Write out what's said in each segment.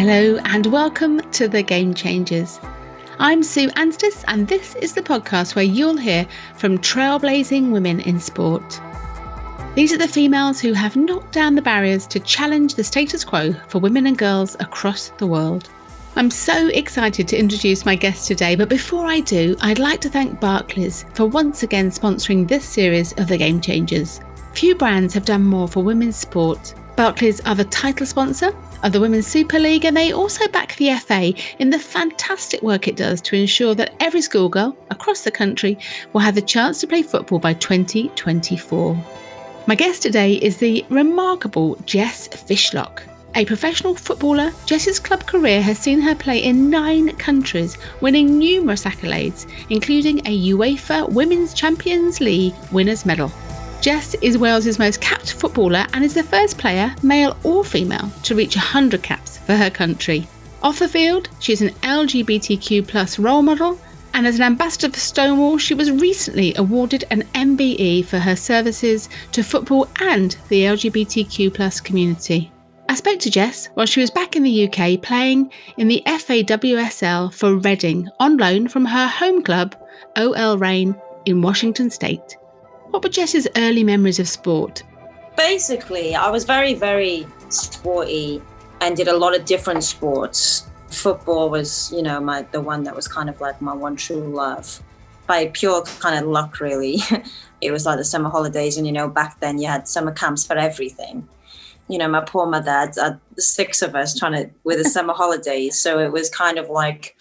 Hello and welcome to The Game Changers. I'm Sue Anstiss and this is the podcast where you'll hear from trailblazing women in sport. These are the females who have knocked down the barriers to challenge the status quo for women and girls across the world. I'm so excited to introduce my guest today, but before I do, I'd like to thank Barclays for once again sponsoring this series of The Game Changers. Few brands have done more for women's sport. Barclays are the title sponsor of the Women's Super League, and they also back the FA in the fantastic work it does to ensure that every schoolgirl across the country will have the chance to play football by 2024. My guest today is the remarkable Jess Fishlock. A professional footballer, Jess's club career has seen her play in 9 countries, winning numerous accolades, including a UEFA Women's Champions League winners' medal. Jess is Wales's most capped footballer and is the first player, male or female, to reach 100 caps for her country. Off the field, she is an LGBTQ+ role model, and as an ambassador for Stonewall, she was recently awarded an MBE for her services to football and the LGBTQ+ community. I spoke to Jess while she was back in the UK playing in the NWSL for Reading on loan from her home club, OL Reign in Washington State. What were Jess's early memories of sport? Basically, I was very, very sporty and did a lot of different sports. Football was, the one that was kind of like my one true love. By pure kind of luck, really. It was like the summer holidays, and back then you had summer camps for everything. My poor mother had 6 of us with the summer holidays, so it was kind of like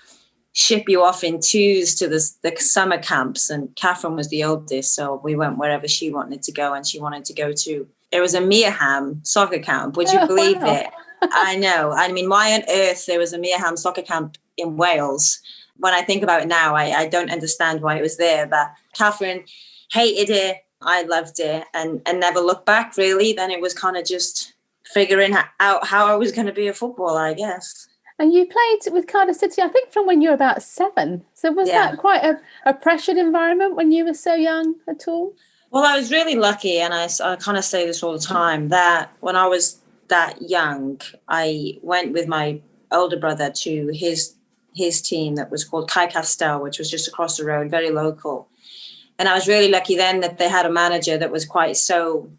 ship you off in 2s to the summer camps, and Catherine was the oldest, so we went wherever she wanted to go, and she wanted to go to, it was a Mearham soccer camp, would you believe it? I know. I mean, why on earth there was a Mearham soccer camp in Wales? When I think about it now, I don't understand why it was there, but Catherine hated it, I loved it, and never looked back, really. Then it was kind of just figuring out how I was going to be a footballer, I guess. And you played with Cardiff City, I think, from when you were about 7. So was that quite a pressured environment when you were so young at all? Well, I was really lucky, and I kind of say this all the time, that when I was that young, I went with my older brother to his team that was called Kai Castel, which was just across the road, very local. And I was really lucky then that they had a manager that was quite so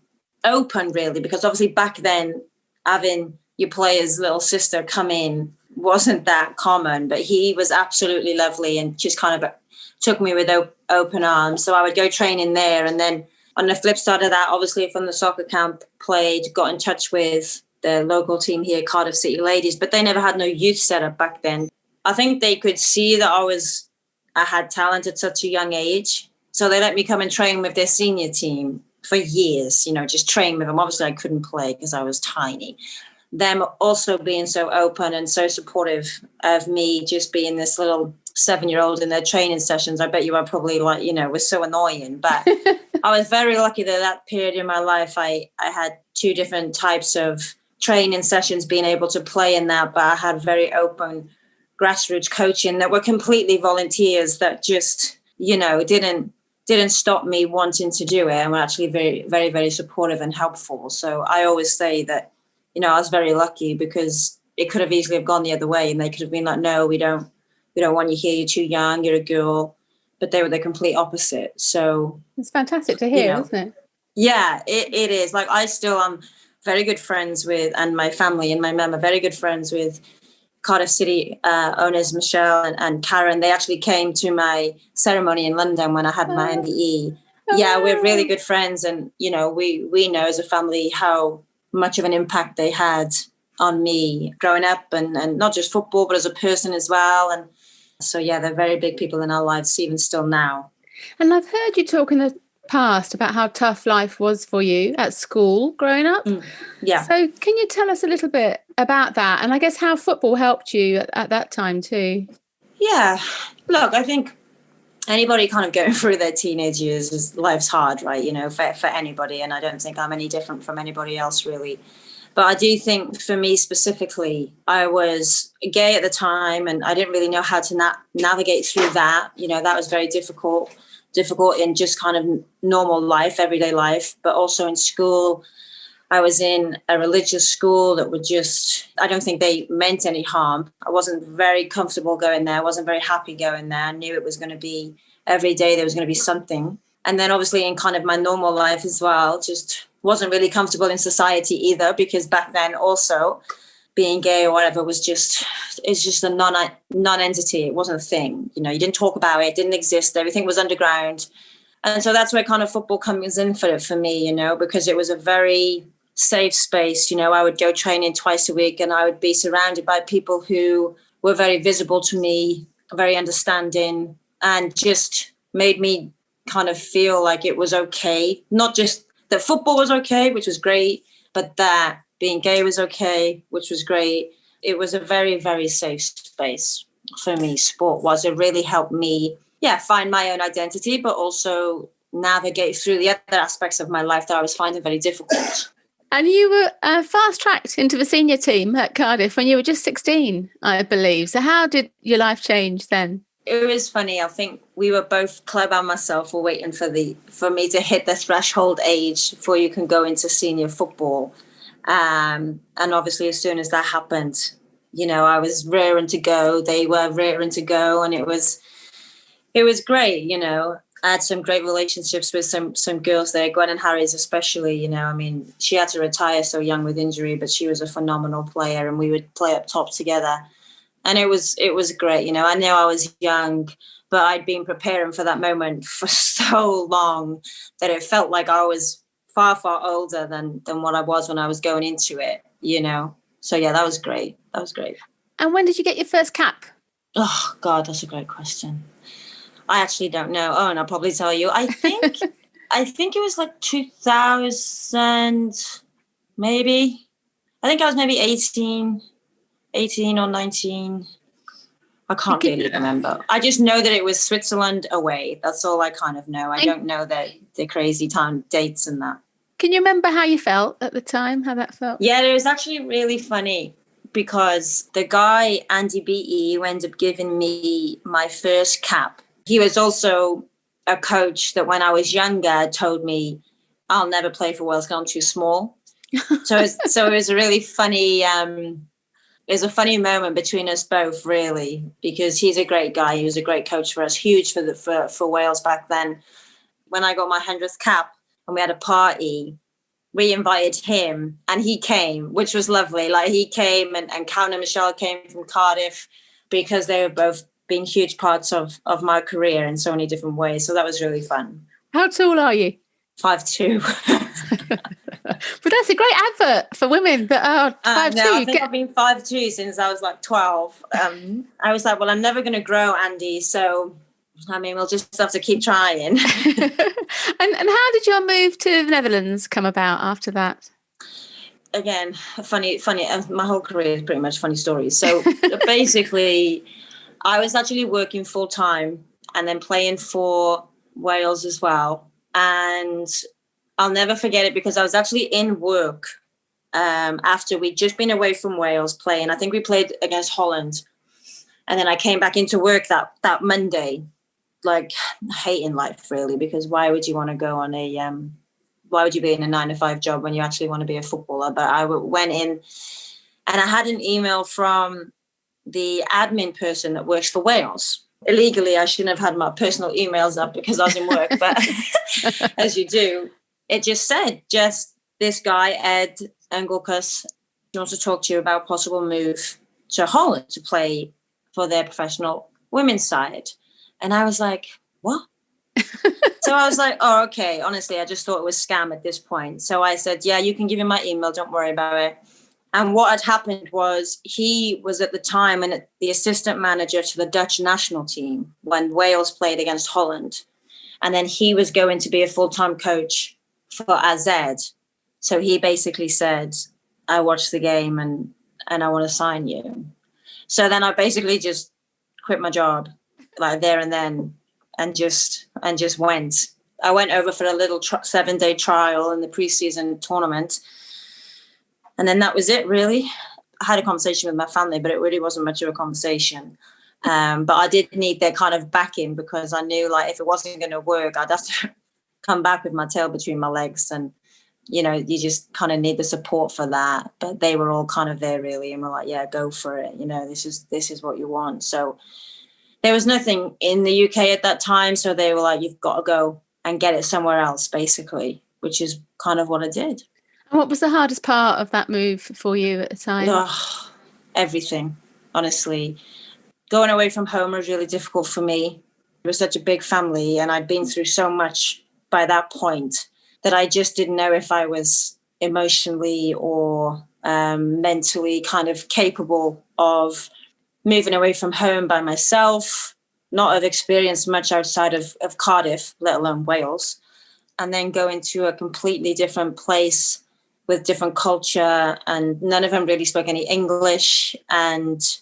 open, really, because obviously back then, having your player's little sister come in wasn't that common, but he was absolutely lovely and just kind of took me with open arms. So I would go training there, and then on the flip side of that, obviously from the soccer camp, got in touch with the local team here, Cardiff City Ladies, but they never had no youth setup back then. I think they could see that I had talent at such a young age, so they let me come and train with their senior team for years, just train with them. Obviously I couldn't play because I was tiny. Them also being so open and so supportive of me just being this little 7-year-old in their training sessions. I bet you I probably was so annoying, but I was very lucky that period in my life, I had 2 different types of training sessions, being able to play in that, but I had very open grassroots coaching that were completely volunteers that just, didn't stop me wanting to do it, and were actually very, very, very supportive and helpful. So I always say that, I was very lucky, because it could have easily have gone the other way, and they could have been like, no, we don't want you here, you're too young, you're a girl. But they were the complete opposite. So it's fantastic to hear, isn't it? Yeah, it is. Like, I still am very good friends with, and my family and my mum are very good friends with Cardiff City owners, Michelle and Karen. They actually came to my ceremony in London when I had my MBE. Yeah, we're really good friends, and we know as a family how much of an impact they had on me growing up, and not just football, but as a person as well. And so, yeah, they're very big people in our lives, even still now. And I've heard you talk in the past about how tough life was for you at school growing up. Yeah. So can you tell us a little bit about that? And I guess how football helped you at that time too? Yeah. Look, I think anybody kind of going through their teenage years, life's hard, right? For anybody. And I don't think I'm any different from anybody else, really. But I do think for me specifically, I was gay at the time, and I didn't really know how to navigate through that. That was very difficult in just kind of normal life, everyday life, but also in school. I was in a religious school that would I don't think they meant any harm. I wasn't very comfortable going there. I wasn't very happy going there. I knew it was going to be every day there was going to be something. And then obviously in kind of my normal life as well, just wasn't really comfortable in society either, because back then also being gay or whatever it's just a non-entity. It wasn't a thing. You know, you didn't talk about it, didn't exist. Everything was underground. And so that's where kind of football comes in for me, you know, because it was a very safe space. You know, I would go training twice a week and I would be surrounded by people who were very visible to me, very understanding, and just made me kind of feel like it was okay. Not just that football was okay, which was great, but that being gay was okay, which was great. It was a very, very safe space for me. Sport was. It really helped me, find my own identity, but also navigate through the other aspects of my life that I was finding very difficult. And you were fast-tracked into the senior team at Cardiff when you were just 16, I believe. So how did your life change then? It was funny. I think we were both, Club and myself, were waiting for me to hit the threshold age before you can go into senior football. And obviously, as soon as that happened, you know, I was rearing to go. They were rearing to go, and it was great. You know, I had some great relationships with some girls there. Gwen and Harry's especially. You know, I mean, she had to retire so young with injury, but she was a phenomenal player, and we would play up top together. And it was great. You know, I knew I was young, but I'd been preparing for that moment for so long that it felt like I was far, far older than what I was when I was going into it, you know. So, yeah, that was great. That was great. And when did you get your first cap? Oh, God, that's a great question. I actually don't know. Oh, and I'll probably tell you. I think it was like 2000, maybe. I think I was maybe 18 or 19. I can't really remember. I just know that it was Switzerland away. That's all I kind of know. I don't know the crazy time dates and that. Can you remember how you felt at the time, how that felt? Yeah, it was actually really funny because the guy, Andy Beattie, who ended up giving me my first cap, he was also a coach that when I was younger told me, I'll never play for Wales because I'm too small. So it was a really funny... It was a funny moment between us both, really, because he's a great guy. He was a great coach for us, huge for Wales back then. When I got my 100th cap and we had a party, we invited him and he came, which was lovely. Like he came and Karen and Michelle came from Cardiff because they were both been huge parts of my career in so many different ways. So that was really fun. How tall are you? 5'2". But that's a great advert for women that are 5'2". No, I think I've been 5'2" since I was like 12. I was like, well, I'm never going to grow, Andy. So, I mean, we'll just have to keep trying. And how did your move to the Netherlands come about after that? Again, funny. My whole career is pretty much funny stories. So basically, I was actually working full time and then playing for Wales as well. And I'll never forget it because I was actually in work after we'd just been away from Wales playing. I think we played against Holland. And then I came back into work that Monday, like hating life, really, because why would you want to go on why would you be in a 9-to-5 job when you actually want to be a footballer? But I went in and I had an email from the admin person that works for Wales. Illegally, I shouldn't have had my personal emails up because I was in work, but as you do, it just said, Jess, this guy, Ed Engelkus, wants to talk to you about possible move to Holland to play for their professional women's side. And I was like, what? So I was like, oh, okay. Honestly, I just thought it was scam at this point. So I said, yeah, you can give him my email. Don't worry about it. And what had happened was he was at the time the assistant manager to the Dutch national team when Wales played against Holland. And then he was going to be a full-time coach for AZ. So he basically said, I watched the game and I want to sign you. So then I basically just quit my job like there and then and just went. I went over for a little 7-day trial in the preseason tournament. And then that was it, really. I had a conversation with my family, but it really wasn't much of a conversation. But I did need their kind of backing because I knew, like, if it wasn't going to work, I'd have to come back with my tail between my legs and you just kind of need the support for that. But they were all kind of there really, and were like, yeah, go for it. This is what you want. So there was nothing in the UK at that time. So they were like, you've got to go and get it somewhere else, basically, which is kind of what I did. And what was the hardest part of that move for you at the time? Oh, everything, honestly. Going away from home was really difficult for me. It was such a big family, and I'd been through so much by that point that I just didn't know if I was emotionally or mentally kind of capable of moving away from home by myself, not have experienced much outside of Cardiff, let alone Wales, and then going to a completely different place with different culture, and none of them really spoke any English, and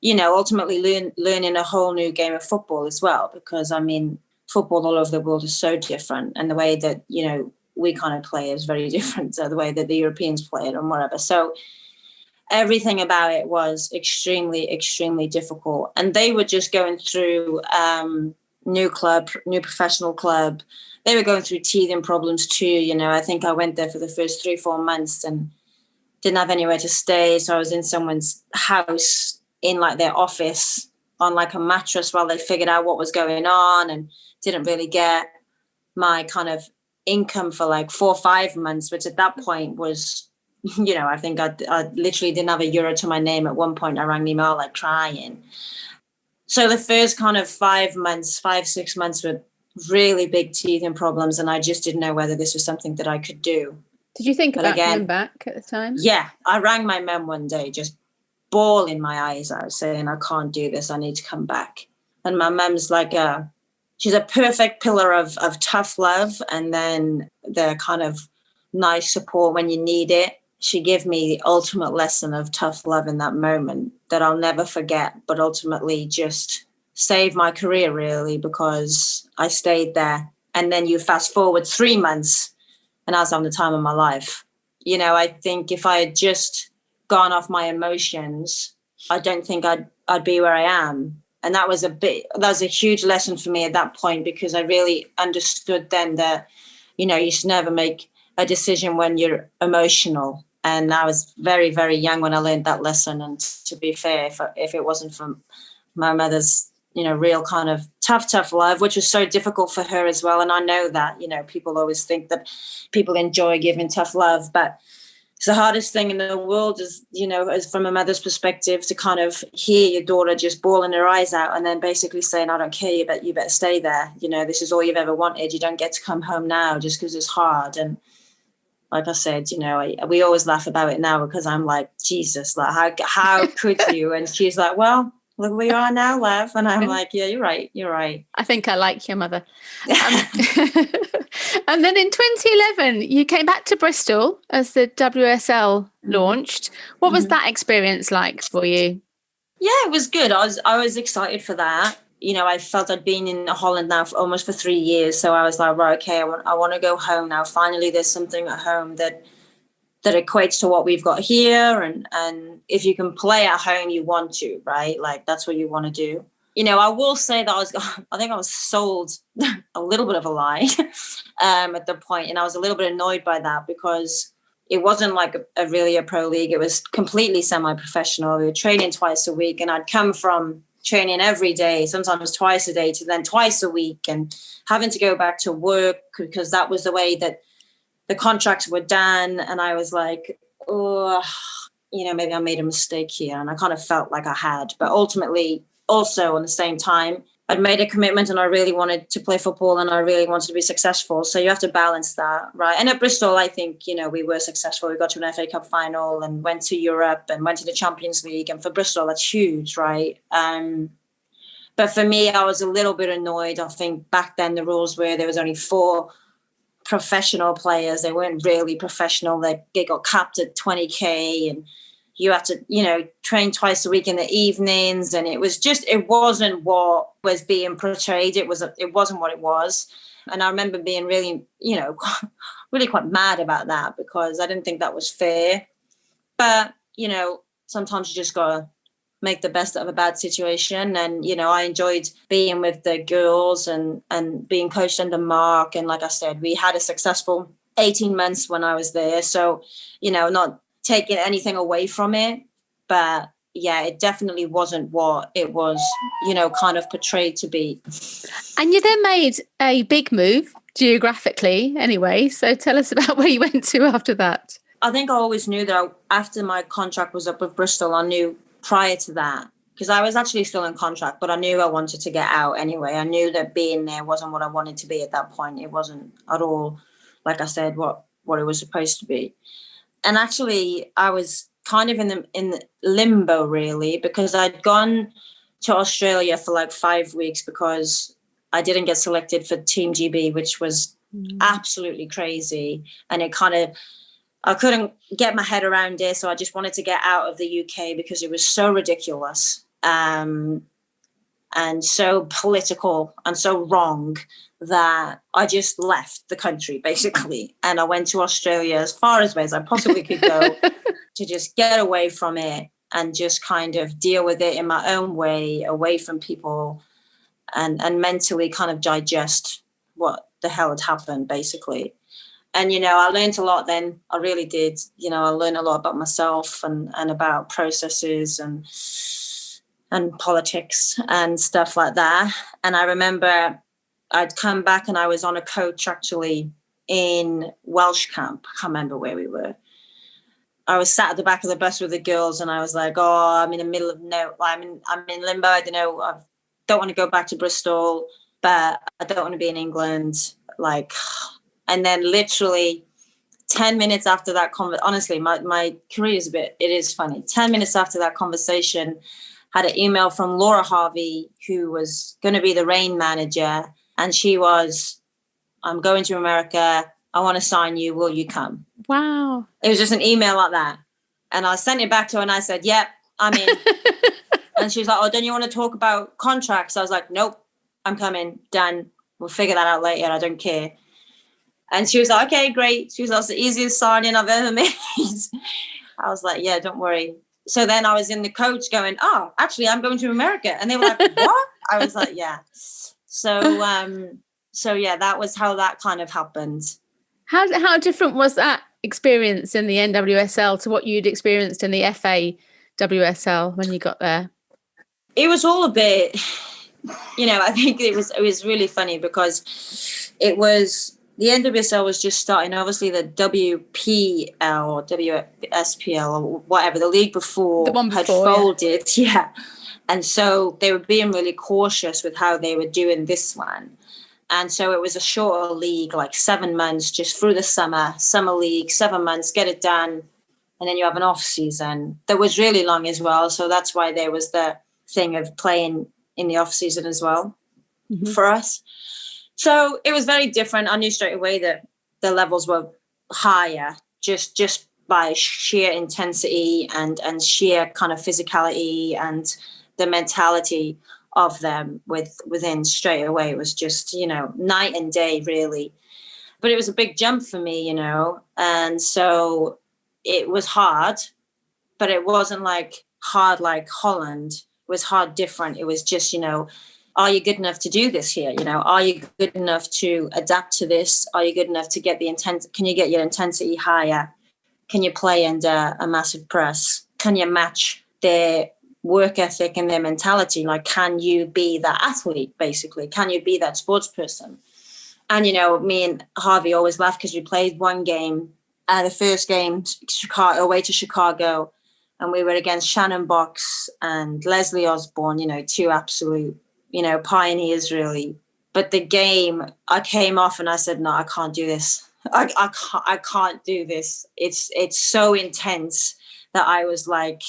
ultimately learning a whole new game of football as well, because football all over the world is so different, and the way that we kind of play is very different to the way that the Europeans play it and whatever. So everything about it was extremely, extremely difficult. And they were just going through new professional club. They were going through teething problems too. I think I went there for the first 3-4 months and didn't have anywhere to stay. So I was in someone's house in like their office on like a mattress while they figured out what was going on, and didn't really get my kind of income for like 4 or 5 months, which at that point was, I think I literally didn't have €1 to my name at one point. I rang me email like crying. So the first kind of 5, 6 months were really big teething problems, and I just didn't know whether this was something that I could do. Did you think about coming back at the time? Yeah, I rang my mum one day, just bawling my eyes out, saying, I can't do this, I need to come back. And my mum's like she's a perfect pillar of tough love, and then the kind of nice support when you need it. She gave me the ultimate lesson of tough love in that moment that I'll never forget, but ultimately just saved my career really, because I stayed there. And then you fast forward 3 months and I was having the time of my life. I think if I had just gone off my emotions, I don't think I'd be where I am. And that was a huge lesson for me at that point, because I really understood then that, you should never make a decision when you're emotional. And I was very, very young when I learned that lesson. And to be fair, if it wasn't from my mother's, real kind of tough love, which was so difficult for her as well. And I know that, people always think that people enjoy giving tough love, but it's the hardest thing in the world is, as from a mother's perspective, to kind of hear your daughter just bawling her eyes out and then basically saying, I don't care, you better stay there. This is all you've ever wanted. You don't get to come home now just because it's hard. And like I said, we always laugh about it now, because I'm like, Jesus, like how could you? And she's like, well, look where you are now, love. And I'm like, yeah, you're right. I think I like your mother. And then in 2011, you came back to Bristol as the WSL launched. What was that experience like for you? Yeah, it was good. I was excited for that. I felt I'd been in Holland now for almost 3 years. So I was like, right, okay, I want to go home now. Finally, there's something at home that equates to what we've got here. And if you can play at home, you want to, right? Like, that's what you want to do. I will say that I think I was sold a little bit of a lie at the point. And I was a little bit annoyed by that, because it wasn't like a pro league. It was completely semi-professional. We were training twice a week, and I'd come from training every day, sometimes twice a day, to then twice a week, and having to go back to work because that was the way that the contracts were done. And I was like, oh, maybe I made a mistake here. And I kind of felt like I had. But ultimately, also at the same time, I'd made a commitment and I really wanted to play football and I really wanted to be successful. So you have to balance that, right? And at Bristol, I think, we were successful. We got to an FA Cup final and went to Europe and went to the Champions League. And for Bristol, that's huge, right? But for me, I was a little bit annoyed. I think back then the rules were there was only 4 professional players. They weren't really professional. They got capped at 20K, and you had to, train twice a week in the evenings. And it wasn't what was being portrayed. It wasn't what it was. And I remember being really, really quite mad about that, because I didn't think that was fair. But, sometimes you just got to make the best of a bad situation. And, I enjoyed being with the girls and being coached under Mark. And like I said, we had a successful 18 months when I was there. So, not taking anything away from it, but yeah, it definitely wasn't what it was, kind of portrayed to be. And you then made a big move geographically anyway. So tell us about where you went to after that. I think I always knew that after my contract was up with Bristol, I knew prior to that, because I was actually still in contract, but I knew I wanted to get out anyway. I knew that being there wasn't what I wanted to be at that point. It wasn't at all, like I said, what it was supposed to be. And actually, I was kind of in the limbo, really, because I'd gone to Australia for like 5 weeks because I didn't get selected for Team GB, which was absolutely crazy. And I couldn't get my head around it. So I just wanted to get out of the UK because it was so ridiculous and so political and so wrong that I just left the country, basically. And I went to Australia as far away as I possibly could go to just get away from it and just kind of deal with it in my own way, away from people, and mentally kind of digest what the hell had happened, basically. And, I learned a lot then. I really did. I learned a lot about myself and about processes and politics and stuff like that. And I remember I'd come back and I was on a coach actually in Welsh camp. I can't remember where we were. I was sat at the back of the bus with the girls and I was like, I'm in the middle of I'm in limbo. I don't know. I don't want to go back to Bristol, but I don't want to be in England. And then literally 10 minutes after that honestly, my career is it is funny. 10 minutes after that conversation, had an email from Laura Harvey, who was going to be the Reign manager. And she was, I'm going to America. I want to sign you. Will you come? Wow. It was just an email like that. And I sent it back to her and I said, yep, I'm in. And she was like, don't you want to talk about contracts? I was like, nope, I'm coming. Done. We'll figure that out later. I don't care. And she was like, okay, great. She was like, that's the easiest signing I've ever made. I was like, yeah, don't worry. So then I was in the coach going, actually, I'm going to America. And they were like, what? I was like, yeah. So yeah, that was how that kind of happened. How different was that experience in the NWSL to what you'd experienced in the FA WSL when you got there? It was all a bit, I think it was really funny because it was, the NWSL was just starting. Obviously, the WPL or WSPL or whatever, the league before, had folded. Yeah. And so they were being really cautious with how they were doing this one. And so it was a shorter league, like 7 months, just through the summer league, 7 months, get it done. And then you have an off season that was really long as well. So that's why there was the thing of playing in the off season as well for us. So it was very different. I knew straight away that the levels were higher just by sheer intensity and sheer kind of physicality and the mentality of them within straight away. It was just, night and day, really. But it was a big jump for me, and so it was hard, but it wasn't like hard like Holland. It was hard different. It was just, are you good enough to do this here? Are you good enough to adapt to this? Are you good enough to get can you get your intensity higher? Can you play under a massive press? Can you match their work ethic and their mentality? Like, can you be that athlete, basically? Can you be that sports person? And, me and Harvey always laughed because we played one game, the first game, Chicago, away to Chicago, and we were against Shannon Box and Leslie Osborne, two absolute, pioneers, really. But the game, I came off and I said, no, I can't do this. I can't do this. It's so intense that I was like,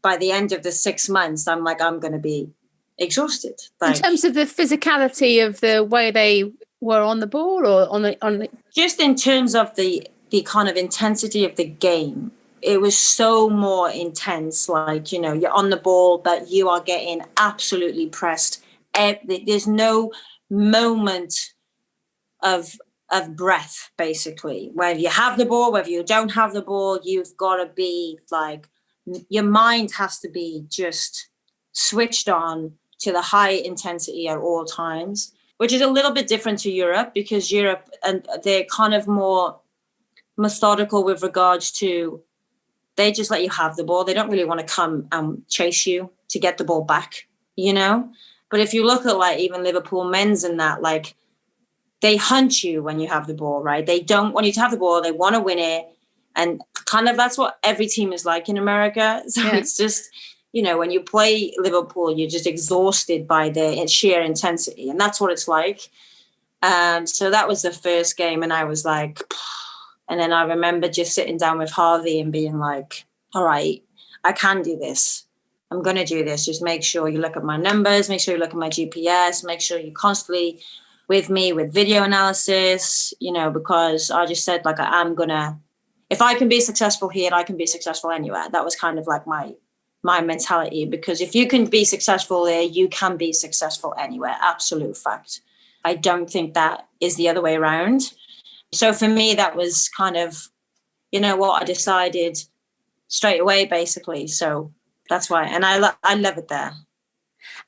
by the end of the 6 months, I'm like, I'm going to be exhausted. In terms of the physicality of the way they were on the ball, or on the just in terms of the kind of intensity of the game, it was so more intense. Like, you're on the ball, but you are getting absolutely pressed. There's no moment of breath, basically. Whether you have the ball, whether you don't have the ball, you've got to be like, your mind has to be just switched on to the high intensity at all times. which is a little bit different to Europe, because Europe, and they're kind of more methodical with regards to, they just let you have the ball. They don't really want to come and chase you to get the ball back, you know? But if you look at like even Liverpool men's and that, like they hunt you when you have the ball, right? They don't want you to have the ball. They want to win it. And kind of that's what every team is like in America. So it's just, you know, when you play Liverpool, you're just exhausted by the sheer intensity. And that's what it's like. So that was the first game. And I was like, and then I remember just sitting down with Harvey and being like, all right, I can do this. I'm going to do this. Just make sure you look at my numbers, make sure you look at my GPS, make sure you're constantly with me with video analysis, you know, because I just said, like, I'm going to, if I can be successful here, I can be successful anywhere. That was kind of like my mentality, because if you can be successful there, you can be successful anywhere. Absolute fact. I don't think that is the other way around. So for me, that was kind of, you know what, I decided straight away, basically. So that's why. And I love it there.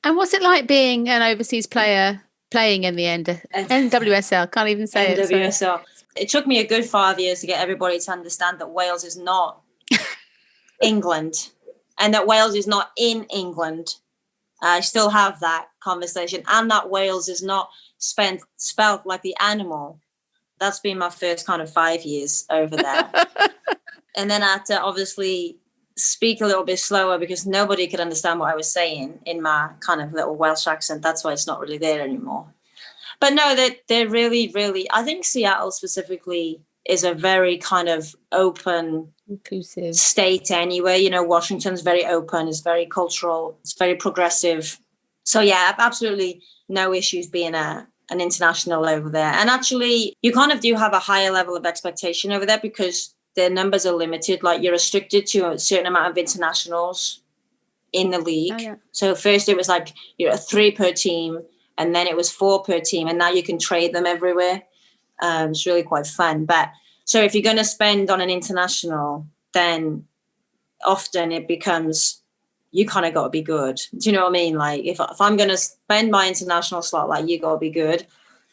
And what's it like being an overseas player playing in the NWSL? Can't even say NWSL. It took me a good 5 years to get everybody to understand that Wales is not England, and that Wales is not in England. I still have that conversation, and that Wales is not spelled like the animal. That's been my first kind of 5 years over there. And then I had to obviously speak a little bit slower because nobody could understand what I was saying in my kind of little Welsh accent. That's why it's not really there anymore. But no, they're really, really, I think Seattle specifically is a very kind of open, inclusive state anyway. You know, Washington's very open, it's very cultural, it's very progressive. So yeah, absolutely no issues being an international over there. And actually, you kind of do have a higher level of expectation over there because their numbers are limited. Like, you're restricted to a certain amount of internationals in the league. Oh, yeah. So first it was like, you're 3 per team, and then it was 4 per team, and now you can trade them everywhere. It's really quite fun. But so if you're going to spend on an international, then often it becomes, you kind of got to be good. Do you know what I mean? Like, if I'm going to spend my international slot, like, you got to be good.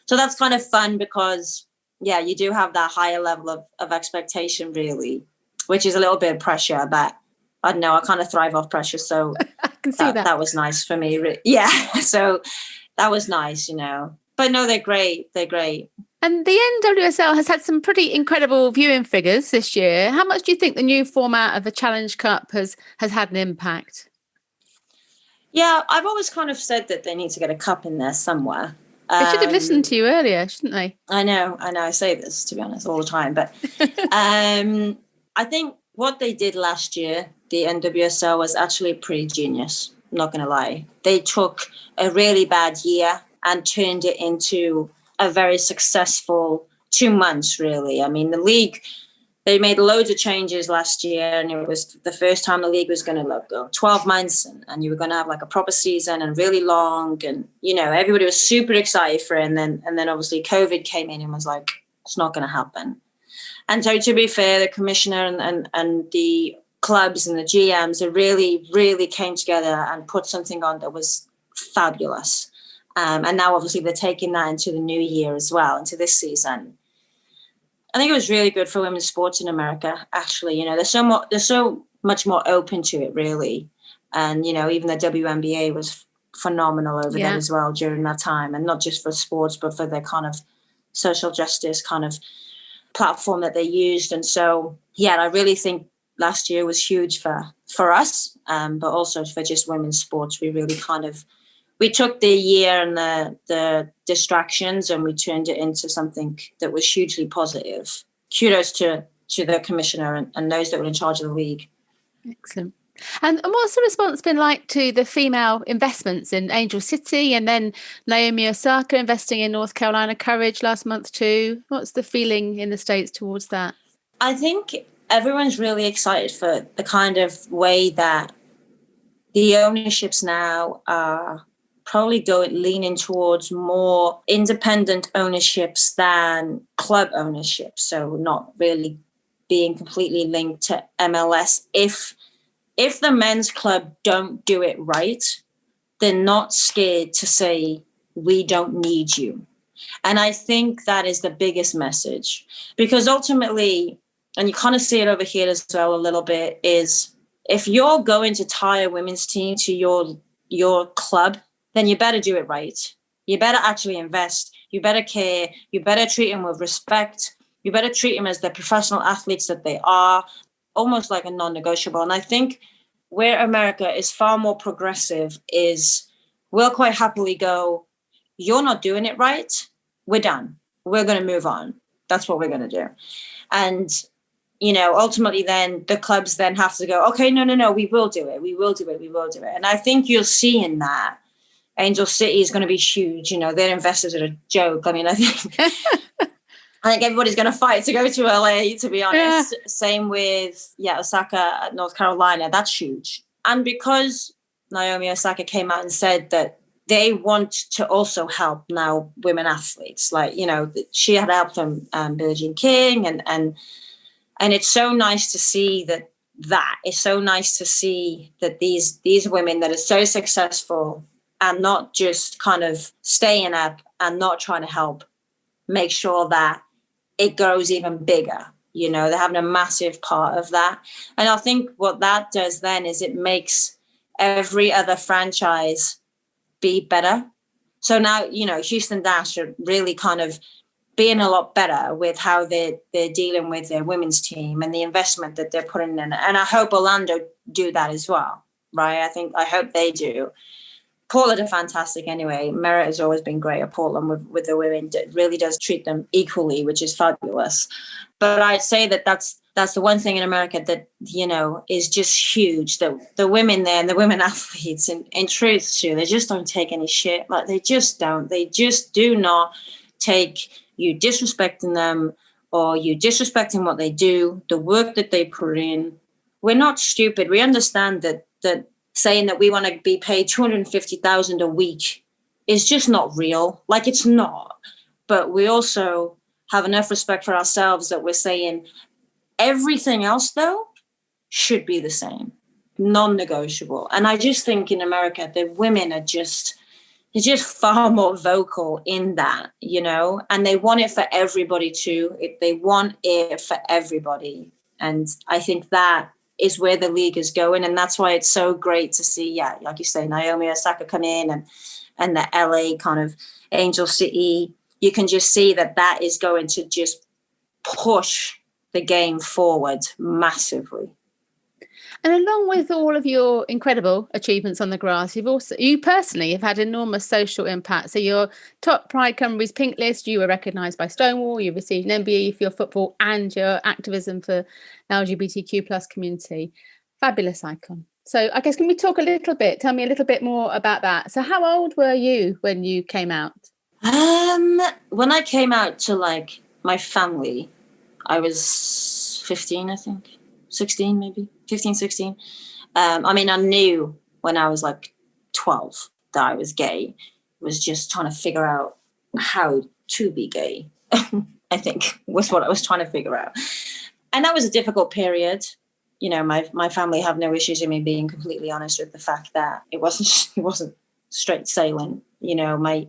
So that's kind of fun because, yeah, you do have that higher level of expectation, really, which is a little bit of pressure. But I don't know, I kind of thrive off pressure. So I can see that. That was nice for me. Yeah. So that was nice, you know. But no, they're great. They're great. And the NWSL has had some pretty incredible viewing figures this year. How much do you think the new format of the Challenge Cup has had an impact? Yeah, I've always kind of said that they need to get a cup in there somewhere. They should have listened to you earlier, shouldn't they? I know. I say this, to be honest, all the time. But I think what they did last year, the NWSL, was actually pretty genius. I'm not going to lie. They took a really bad year and turned it into a very successful 2 months, really. I mean, the league, they made loads of changes last year, and it was the first time the league was going to go 12 months, and you were going to have like a proper season and really long, and, you know, everybody was super excited for it. And then obviously COVID came in and was like, it's not going to happen. And so, to be fair, the commissioner and the clubs and the GMs, they really, really came together and put something on that was fabulous. And now, obviously, they're taking that into the new year as well, into this season. I think it was really good for women's sports in America, actually. You know, they're so much more open to it, really. And, you know, even the WNBA was phenomenal over there as well during that time. And not just for sports, but for their kind of social justice kind of platform that they used. And so, yeah, I really think last year was huge for us, but also for just women's sports. We really kind of, we took the year and the distractions and we turned it into something that was hugely positive. Kudos to the commissioner and those that were in charge of the league. Excellent. And what's the response been like to the female investments in Angel City, and then Naomi Osaka investing in North Carolina Courage last month too? What's the feeling in the States towards that? I think everyone's really excited for the kind of way that the ownerships now are probably leaning towards more independent ownerships than club ownership. So not really being completely linked to MLS. If the men's club don't do it right, they're not scared to say, we don't need you. And I think that is the biggest message, because ultimately, and you kind of see it over here as well a little bit, is if you're going to tie a women's team to your club, then you better do it right. You better actually invest. You better care. You better treat them with respect. You better treat them as the professional athletes that they are, almost like a non-negotiable. And I think where America is far more progressive is we'll quite happily go, you're not doing it right. We're done. We're going to move on. That's what we're going to do. And, ultimately then the clubs then have to go, okay, no, we will do it. We will do it. We will do it. And I think you'll see in that Angel City is going to be huge. Their investors are a joke. I mean, I think everybody's going to fight to go to LA, to be honest. Yeah. Same with, Osaka, North Carolina. That's huge. And because Naomi Osaka came out and said that they want to also help now women athletes, like, she had helped them, Billie Jean King, and it's so nice to see that. It's so nice to see that these women that are so successful and not just kind of staying up and not trying to help, make sure that it grows even bigger. They're having a massive part of that. And I think what that does then is it makes every other franchise be better. So now, Houston Dash are really kind of being a lot better with how they're dealing with their women's team and the investment that they're putting in. And I hope Orlando do that as well, right? I hope they do. Portland are fantastic anyway. Merritt has always been great at Portland with the women. It really does treat them equally, which is fabulous. But I'd say that's the one thing in America that, is just huge. The women there and the women athletes, in truth, Sue, they just don't take any shit. Like, they just don't. They just do not take you disrespecting them or you disrespecting what they do, the work that they put in. We're not stupid. We understand that saying that we want to be paid $250,000 a week is just not real. Like, it's not. But we also have enough respect for ourselves that we're saying everything else, though, should be the same, non-negotiable. And I just think in America, the women are just far more vocal in that, and they want it for everybody too. They want it for everybody. And I think that is where the league is going. And that's why it's so great to see, like you say, Naomi Osaka come in and the LA kind of Angel City. You can just see that is going to just push the game forward massively. And along with all of your incredible achievements on the grass, you personally have had enormous social impact. So your top Pride Cymru's Pink List, you were recognised by Stonewall, you received an MBE for your football and your activism for LGBTQ plus community. Fabulous icon. So I guess, can we talk tell me a little bit more about that? So how old were you when you came out? When I came out to my family, I was 15, I think. 16, maybe 15, 16. I knew when I was 12 that I was gay. I was just trying to figure out how to be gay, I think was what I was trying to figure out. And that was a difficult period. My family have no issues in me being completely honest with the fact that it wasn't straight sailing. My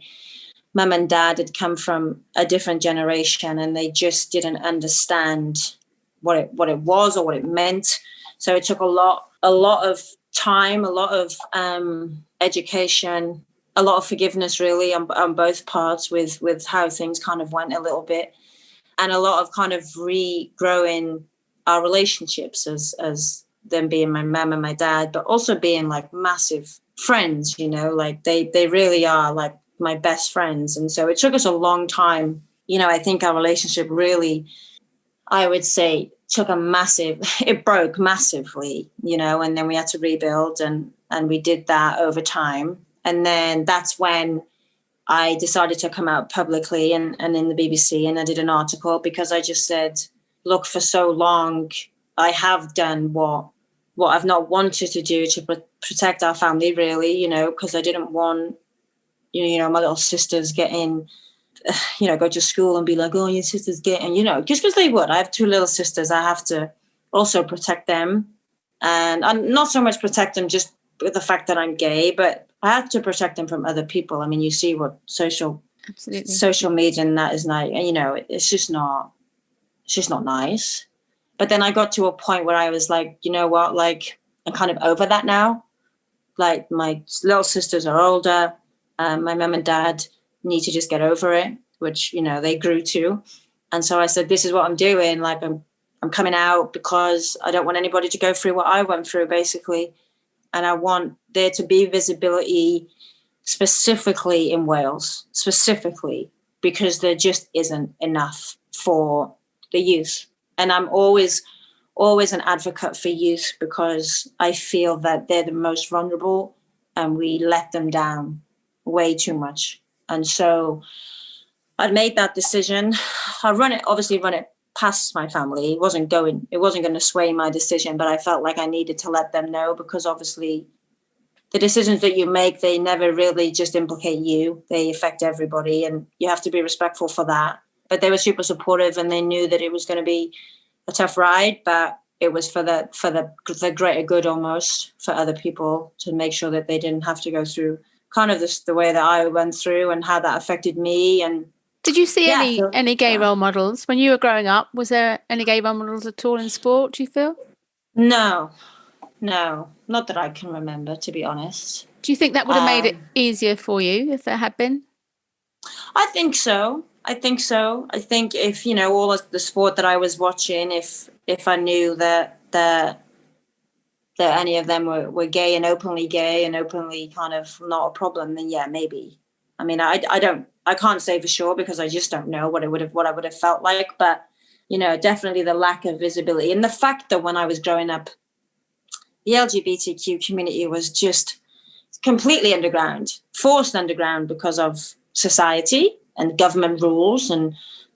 mum and dad had come from a different generation and they just didn't understand what it was or what it meant. So it took a lot of time, a lot of education, a lot of forgiveness really on both parts with how things kind of went a little bit, and a lot of kind of regrowing our relationships as them being my mum and my dad, but also being massive friends, they really are my best friends. And so it took us a long time. I think our relationship really, I would say, it broke massively, and then we had to rebuild and we did that over time. And then that's when I decided to come out publicly and in the BBC, and I did an article because I just said, look, for so long, I have done what I've not wanted to do to protect our family, really, because I didn't want, my little sisters getting, go to school and be like, oh, your sister's getting, just because they would. I have 2 little sisters. I have to also protect them. And I'm not so much protect them just with the fact that I'm gay, but I have to protect them from other people. I mean, you see what social Absolutely. media and that is like, you know, it's just not nice. But then I got to a point where I was like, you know what, like, I'm kind of over that now. Like, my little sisters are older. My mum and dad need to just get over it, which, you know, they grew to. And so I said, this is what I'm doing. Like, I'm coming out because I don't want anybody to go through what I went through, basically. And I want there to be visibility specifically in Wales, specifically, because there just isn't enough for the youth. And I'm always an advocate for youth because I feel that they're the most vulnerable and we let them down way too much. And so I'd made that decision. I run it past my family. It wasn't going to sway my decision, but I felt like I needed to let them know, because obviously the decisions that you make, they never really just implicate you. They affect everybody, and you have to be respectful for that. But they were super supportive, and they knew that it was going to be a tough ride, but it was for the greater good, almost, for other people, to make sure that they didn't have to go through kind of the way that I went through and how that affected me. And Did you see yeah, any gay role models when you were growing up? Was there any gay role models at all in sport, do you feel? No, not that I can remember, to be honest. Do you think that would have made it easier for you if there had been? I think so. I think if, you know, all of the sport that I was watching, if I knew that any of them were gay and openly kind of not a problem, then yeah, maybe. I mean, I can't say for sure because I just don't know what I would have felt like. But, you know, definitely the lack of visibility, and the fact that when I was growing up, the LGBTQ community was just completely underground, forced underground because of society and government rules and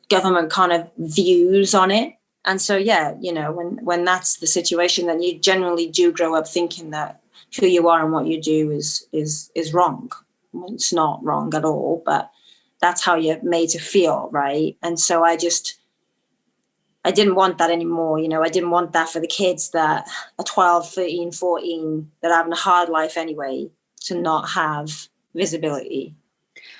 government kind of views on it. And so, yeah, you know, when that's the situation, then you generally do grow up thinking that who you are and what you do is wrong. Well, it's not wrong at all, but that's how you're made to feel, right? And so I didn't want that anymore. You know, I didn't want that for the kids that are 12, 13, 14, that are having a hard life anyway, to not have visibility.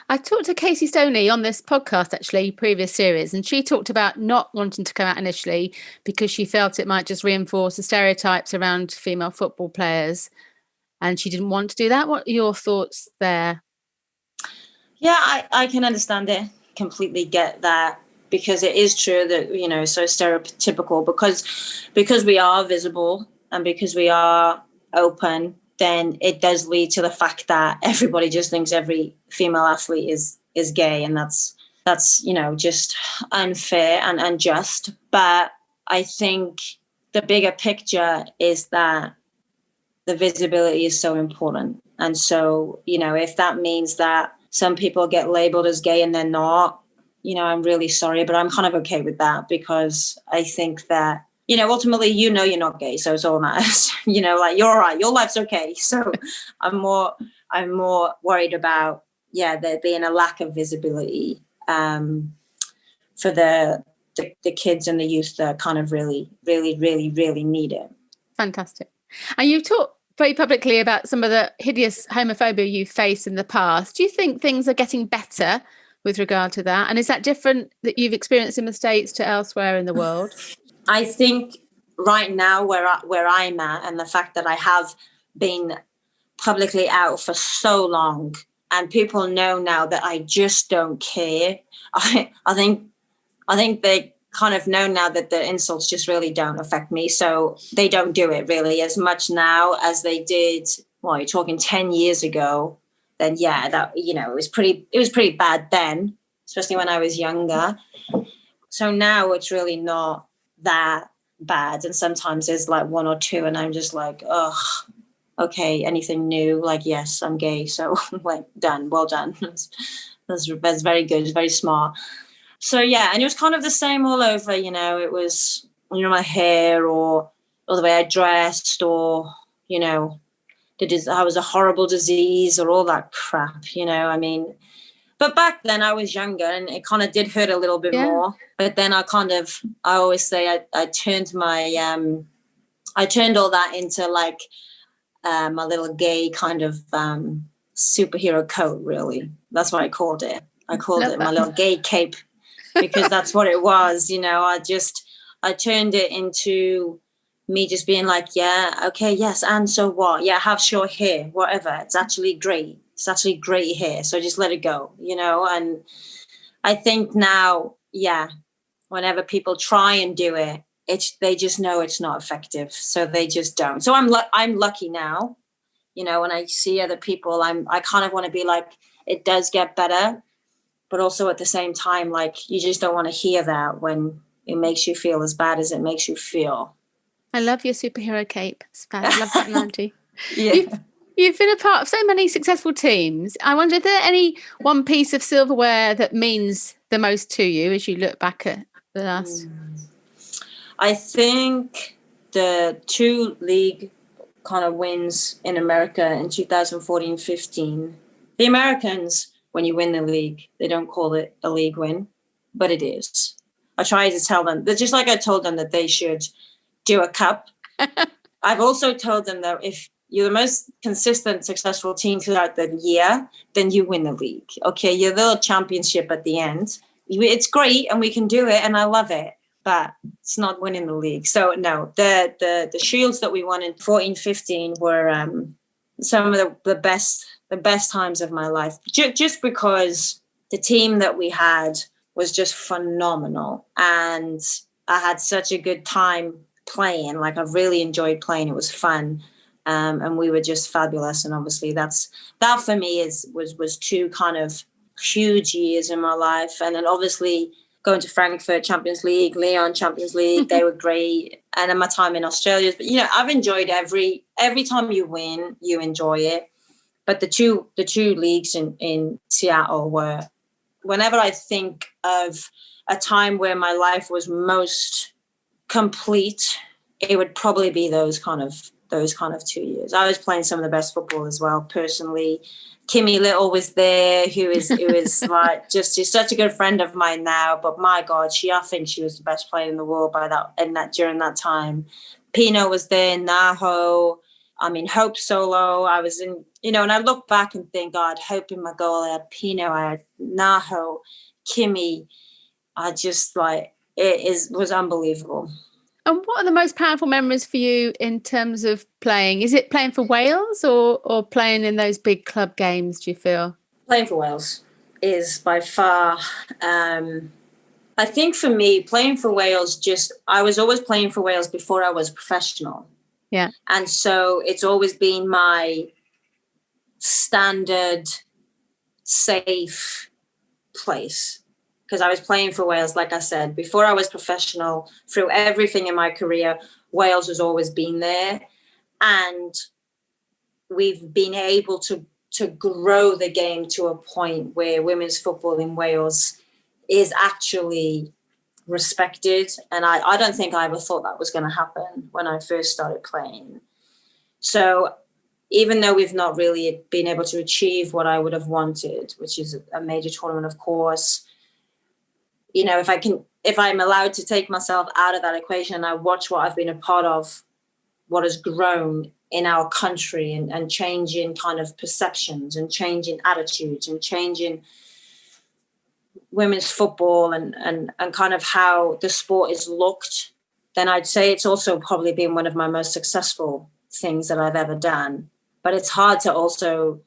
I talked to Casey Stoney on this podcast, actually, previous series, and she talked about not wanting to come out initially because she felt it might just reinforce the stereotypes around female football players, and she didn't want to do that. What are your thoughts there? Yeah, I can understand it, completely get that, because it is true that, you know, so stereotypical, because we are visible and because we are open, then it does lead to the fact that everybody just thinks every female athlete is gay, and that's you know, just unfair and unjust. But I think the bigger picture is that the visibility is so important. And so, you know, if that means that some people get labeled as gay and they're not, you know, I'm really sorry, but I'm kind of okay with that, because I think that, you know, ultimately, you know, you're not gay, so it's all matters. You know, like, you're all right, your life's okay. So I'm more worried about, yeah, there being a lack of visibility for the kids and the youth that kind of really, really, really, really need it. Fantastic. And you've talked very publicly about some of the hideous homophobia you've faced in the past. Do you think things are getting better with regard to that? And is that different that you've experienced in the States to elsewhere in the world? I think right now where I'm at, and the fact that I have been publicly out for so long, and people know now that I just don't care. I think they kind of know now that the insults just really don't affect me. So they don't do it really as much now as they did. Well, you're talking 10 years ago. Then yeah, that, you know, it was pretty bad then, especially when I was younger. So now it's really not that bad. And sometimes there's like one or two, and I'm just like, oh, okay, anything new? Like, yes, I'm gay. So like, done, well done. That's very good, very smart. So yeah, and it was kind of the same all over, you know. It was, you know, my hair or the way I dressed, or, you know, I was a horrible disease, or all that crap, you know. I mean, but back then I was younger, and it kind of did hurt a little bit more. But then I always say I turned all that into like my little gay kind of superhero coat, really. That's what I called it. I called Love it that. my little gay cape, because that's what it was. I turned it into me just being like, yeah, okay, yes, and so what? Yeah, have short hair, whatever. It's actually great. It's actually great hair. So just let it go, and I think now, whenever people try and do it, they just know it's not effective. So they just don't. So I'm lucky now, when I see other people, I kind of want to be like, it does get better, but also at the same time, like, you just don't want to hear that when it makes you feel as bad as it makes you feel. I love your superhero cape. It's fab. I love that analogy. Yeah. You've been a part of so many successful teams. I wonder if there any one piece of silverware that means the most to you as you look back at the last. I think the 2 league kind of wins in America in 2014-15. The Americans, when you win the league, they don't call it a league win, but it is. I try to tell them that, just like I told them that they should do a cup. I've also told them that if you're the most consistent, successful team throughout the year, then you win the league. Okay, you're the championship at the end. It's great, and we can do it, and I love it, but it's not winning the league. So no, the shields that we won in 14-15 were some of the best times of my life. Just because the team that we had was just phenomenal, and I had such a good time playing. Like, I really enjoyed playing. It was fun. And we were just fabulous. And obviously that for me was 2 kind of huge years in my life. And then obviously going to Frankfurt Champions League, Lyon Champions League, they were great. And then my time in Australia, but I've enjoyed every time you win, you enjoy it. But the two leagues in Seattle were, whenever I think of a time where my life was most complete, it would probably be those kind of 2 years. I was playing some of the best football as well, personally. Kimmy Little was there, who is like, she's such a good friend of mine now. But my God, I think she was the best player in the world during that time. Pino was there, Naho. I mean, Hope Solo. I was in, and I look back and think, God, Hope in my goal. I had Pino, I had Naho, Kimmy. I just was unbelievable. And what are the most powerful memories for you in terms of playing? Is it playing for Wales or playing in those big club games, do you feel? Playing for Wales is by far, I think for me, playing for Wales, I was always playing for Wales before I was professional. Yeah. And so it's always been my standard, safe place. Because I was playing for Wales, like I said, before I was professional, through everything in my career, Wales has always been there. And we've been able to grow the game to a point where women's football in Wales is actually respected. And I don't think I ever thought that was going to happen when I first started playing. So even though we've not really been able to achieve what I would have wanted, which is a major tournament, of course, if I'm allowed to take myself out of that equation and I watch what I've been a part of, what has grown in our country and changing kind of perceptions and changing attitudes and changing women's football and kind of how the sport is looked, then I'd say it's also probably been one of my most successful things that I've ever done. But it's hard to also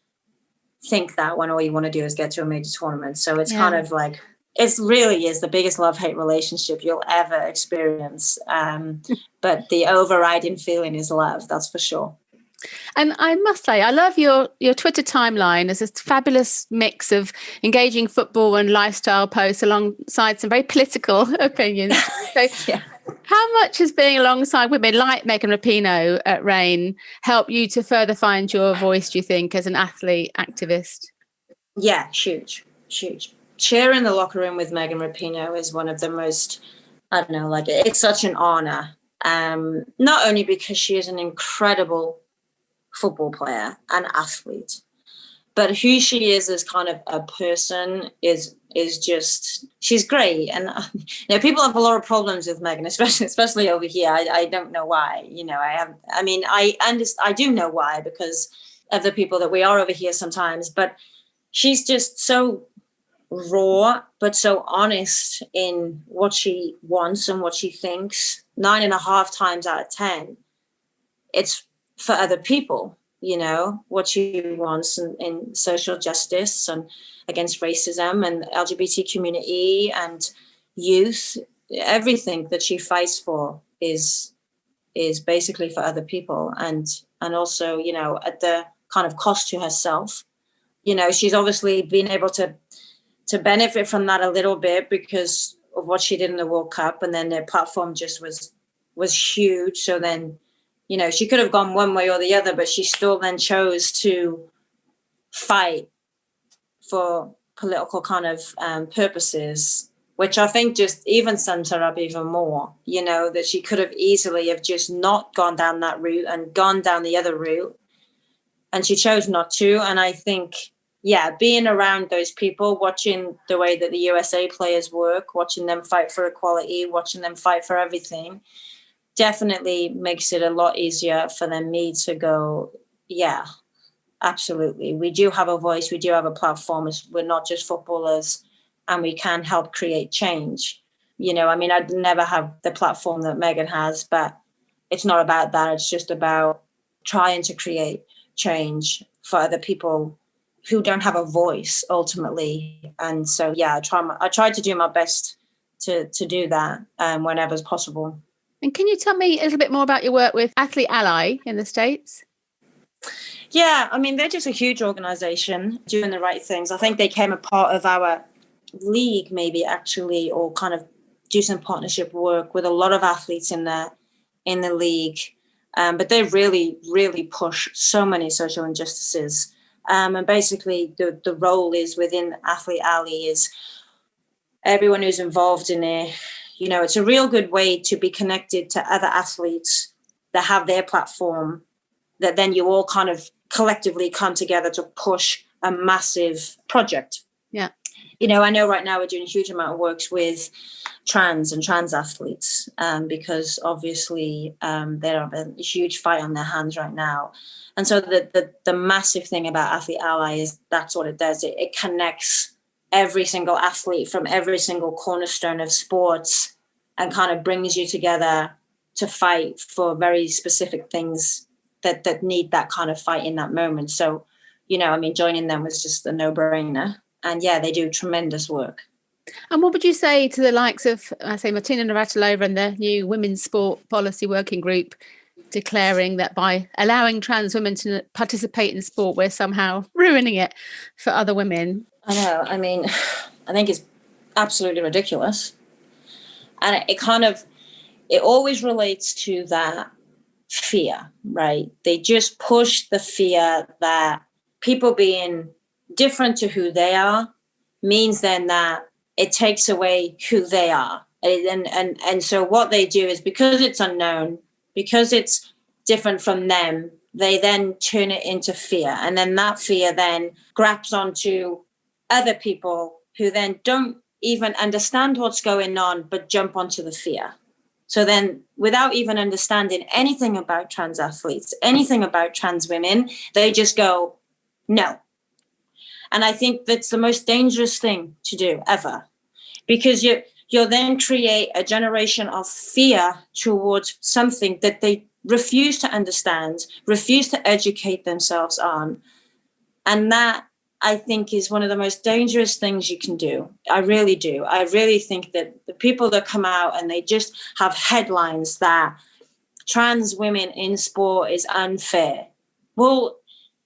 think that when all you want to do is get to a major tournament. So it's kind of like, it really is the biggest love-hate relationship you'll ever experience. But the overriding feeling is love, that's for sure. And I must say, I love your Twitter timeline as a fabulous mix of engaging football and lifestyle posts alongside some very political opinions. So how much has being alongside women like Megan Rapinoe at Reign helped you to further find your voice, do you think, as an athlete activist? Yeah, huge. Sharing the locker room with Megan Rapinoe is one of the most, I don't know, like, it's such an honor. Not only because she is an incredible football player and athlete, but who she is as kind of a person is just, she's great. And people have a lot of problems with Megan, especially over here. I don't know why. I do know why, because of the people that we are over here sometimes, but she's just so raw, but so honest in what she wants and what she thinks. 9.5 times out of 10, it's for other people, you know, what she wants in social justice and against racism and LGBT community and youth. Everything that she fights for is basically for other people, and also, you know, at the kind of cost to herself. You know, she's obviously been able to benefit from that a little bit because of what she did in the World Cup, and then their platform just was huge. So then, you know, she could have gone one way or the other, but she still then chose to fight for political kind of purposes, which I think just even sums her up even more, you know, that she could have easily have just not gone down that route and gone down the other route. And she chose not to. And I think, yeah, being around those people, watching the way that the USA players work, watching them fight for equality, watching them fight for everything, definitely makes it a lot easier for me to go, yeah, absolutely. We do have a voice. We do have a platform. We're not just footballers, and we can help create change. You know, I mean, I'd never have the platform that Megan has, but it's not about that. It's just about trying to create change for other people who don't have a voice ultimately. And so, yeah, I try to do my best to do that whenever possible. And can you tell me a little bit more about your work with Athlete Ally in the States? Yeah, I mean, they're just a huge organization doing the right things. I think they came a part of our league, maybe actually, or kind of do some partnership work with a lot of athletes in the league. But they really, really push so many social injustices. And basically the role is within Athlete Ally is everyone who's involved in it. You know, it's a real good way to be connected to other athletes that have their platform, that then you all kind of collectively come together to push a massive project. Yeah. You know, I know right now we're doing a huge amount of works with trans athletes because obviously they have a huge fight on their hands right now. And so the massive thing about Athlete Ally is that's what it does. It connects every single athlete from every single cornerstone of sports and kind of brings you together to fight for very specific things that need that kind of fight in that moment. So, you know, I mean, joining them was just a no-brainer. And yeah, they do tremendous work. And what would you say to the likes of, I say, Martina Navratilova and the new Women's Sport Policy Working Group declaring that by allowing trans women to participate in sport, we're somehow ruining it for other women? I know. I mean, I think it's absolutely ridiculous. And it always relates to that fear, right? They just push the fear that people being different to who they are means then that it takes away who they are. And so what they do is, because it's unknown, because it's different from them, they then turn it into fear. And then that fear then grabs onto other people who then don't even understand what's going on, but jump onto the fear. So then, without even understanding anything about trans athletes, anything about trans women, they just go, no. And I think that's the most dangerous thing to do ever, because you'll then create a generation of fear towards something that they refuse to understand, refuse to educate themselves on. And that, I think, is one of the most dangerous things you can do. I really do. I really think that the people that come out and they just have headlines that trans women in sport is unfair. Well,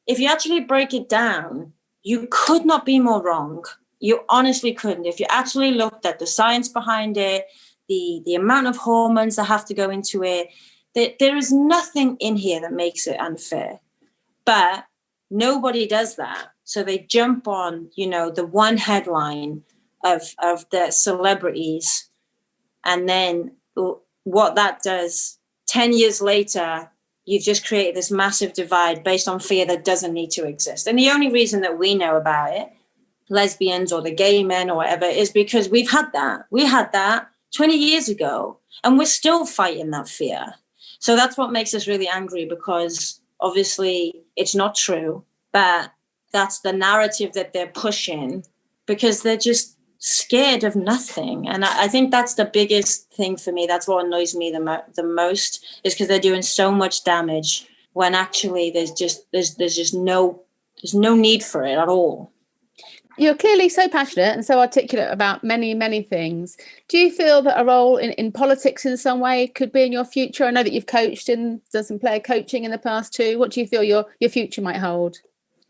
if you actually break it down, you could not be more wrong. You honestly couldn't. If you actually looked at the science behind it, the amount of hormones that have to go into it, there is nothing in here that makes it unfair. But nobody does that. So they jump on, you know, the one headline of the celebrities. And then what that does, 10 years later, you've just created this massive divide based on fear that doesn't need to exist. And the only reason that we know about it, lesbians or the gay men or whatever, is because we've had that. We had that 20 years ago, and we're still fighting that fear. So that's what makes us really angry, because Obviously, it's not true, but that's the narrative that they're pushing because they're just scared of nothing. And I think that's the biggest thing for me. That's what annoys me the most, is because they're doing so much damage when actually there's no need for it at all. You're clearly so passionate and so articulate about many, many things. Do you feel that a role in politics in some way could be in your future? I know that you've coached and done some player coaching in the past too. What do you feel your future might hold?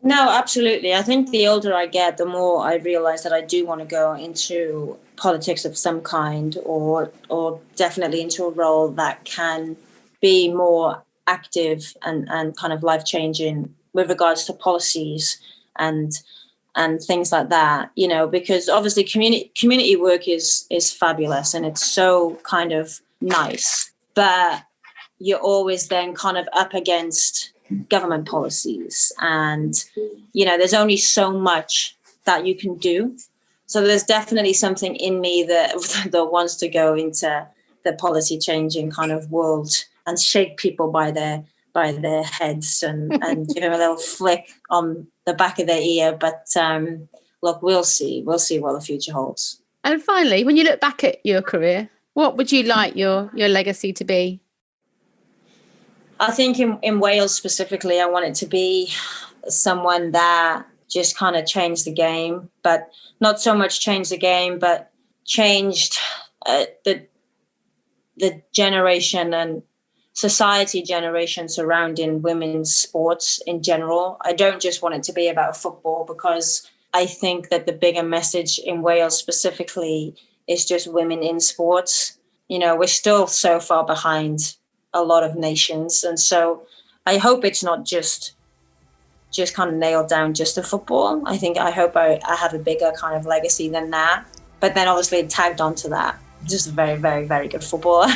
No, absolutely. I think the older I get, the more I realize that I do want to go into politics of some kind, or definitely into a role that can be more active and kind of life-changing with regards to policies and things like that, you know, because obviously community work is fabulous and it's so kind of nice, but you're always then kind of up against government policies, and you know, there's only so much that you can do. So there's definitely something in me that wants to go into the policy changing kind of world and shake people by their heads and give them a little flick on the back of their ear. But look, we'll see what the future holds. And finally, when you look back at your career, what would you like your legacy to be? I think in Wales specifically, I want it to be someone that just kind of changed the game, but not so much changed the game, but changed the generation and society generation surrounding women's sports in general. I don't just want it to be about football, because I think that the bigger message in Wales specifically is just women in sports. You know, we're still so far behind a lot of nations. And so I hope it's not just kind of nailed down just to football. I hope I have a bigger kind of legacy than that. But then obviously tagged onto that, just a very, very, very good footballer.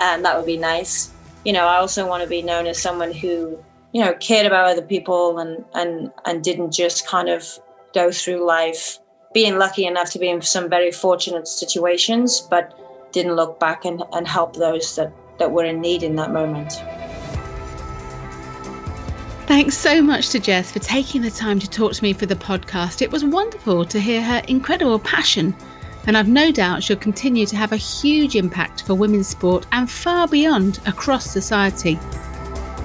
And that would be nice. You know, I also want to be known as someone who, you know, cared about other people and didn't just kind of go through life being lucky enough to be in some very fortunate situations, but didn't look back and help those that were in need in that moment. Thanks so much to Jess for taking the time to talk to me for the podcast. It was wonderful to hear her incredible passion, and I've no doubt she'll continue to have a huge impact for women's sport and far beyond across society.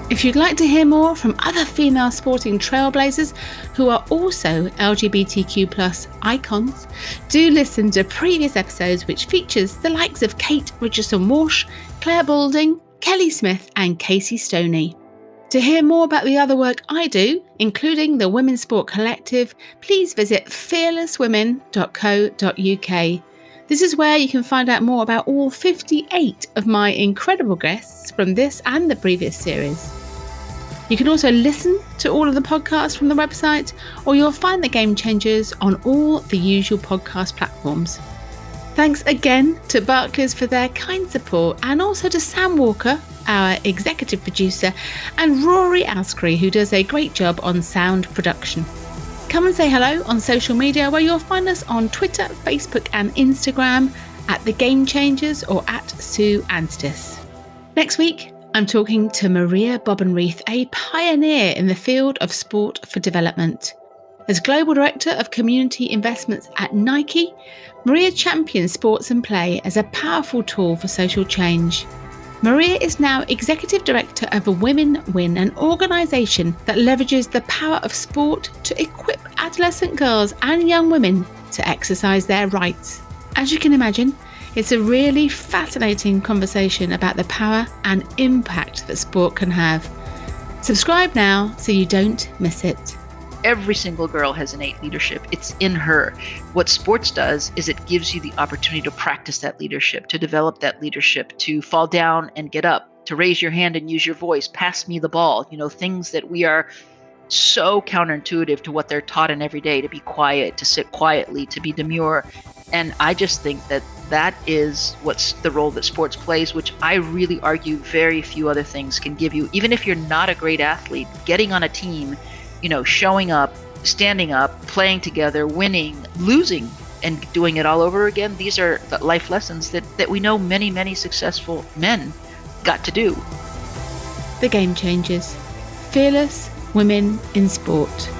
If you'd like to hear more from other female sporting trailblazers who are also LGBTQ+ icons, do listen to previous episodes which features the likes of Kate Richardson-Walsh, Claire Balding, Kelly Smith and Casey Stoney. To hear more about the other work I do, including the Women's Sport Collective, please visit fearlesswomen.co.uk. This is where you can find out more about all 58 of my incredible guests from this and the previous series. You can also listen to all of the podcasts from the website, or you'll find the Game Changers on all the usual podcast platforms. Thanks again to Barclays for their kind support, and also to Sam Walker, our executive producer, and Rory Askery, who does a great job on sound production. Come and say hello on social media, where you'll find us on Twitter, Facebook and Instagram at The Game Changers or at Sue Anstiss. Next week, I'm talking to Maria Bobenreith, a pioneer in the field of sport for development. As Global Director of Community Investments at Nike, Maria champions sports and play as a powerful tool for social change. Maria is now Executive Director of Women Win, an organisation that leverages the power of sport to equip adolescent girls and young women to exercise their rights. As you can imagine, it's a really fascinating conversation about the power and impact that sport can have. Subscribe now so you don't miss it. Every single girl has innate leadership. It's in her. What sports does is it gives you the opportunity to practice that leadership, to develop that leadership, to fall down and get up, to raise your hand and use your voice, pass me the ball, you know, things that we are so counterintuitive to what they're taught in every day, to be quiet, to sit quietly, to be demure. And I just think that that is what's the role that sports plays, which I really argue very few other things can give you. Even if you're not a great athlete, getting on a team, you know, showing up, standing up, playing together, winning, losing, and doing it all over again. These are the life lessons that we know many, many successful men got to do. The Game Changers. Fearless Women in Sport.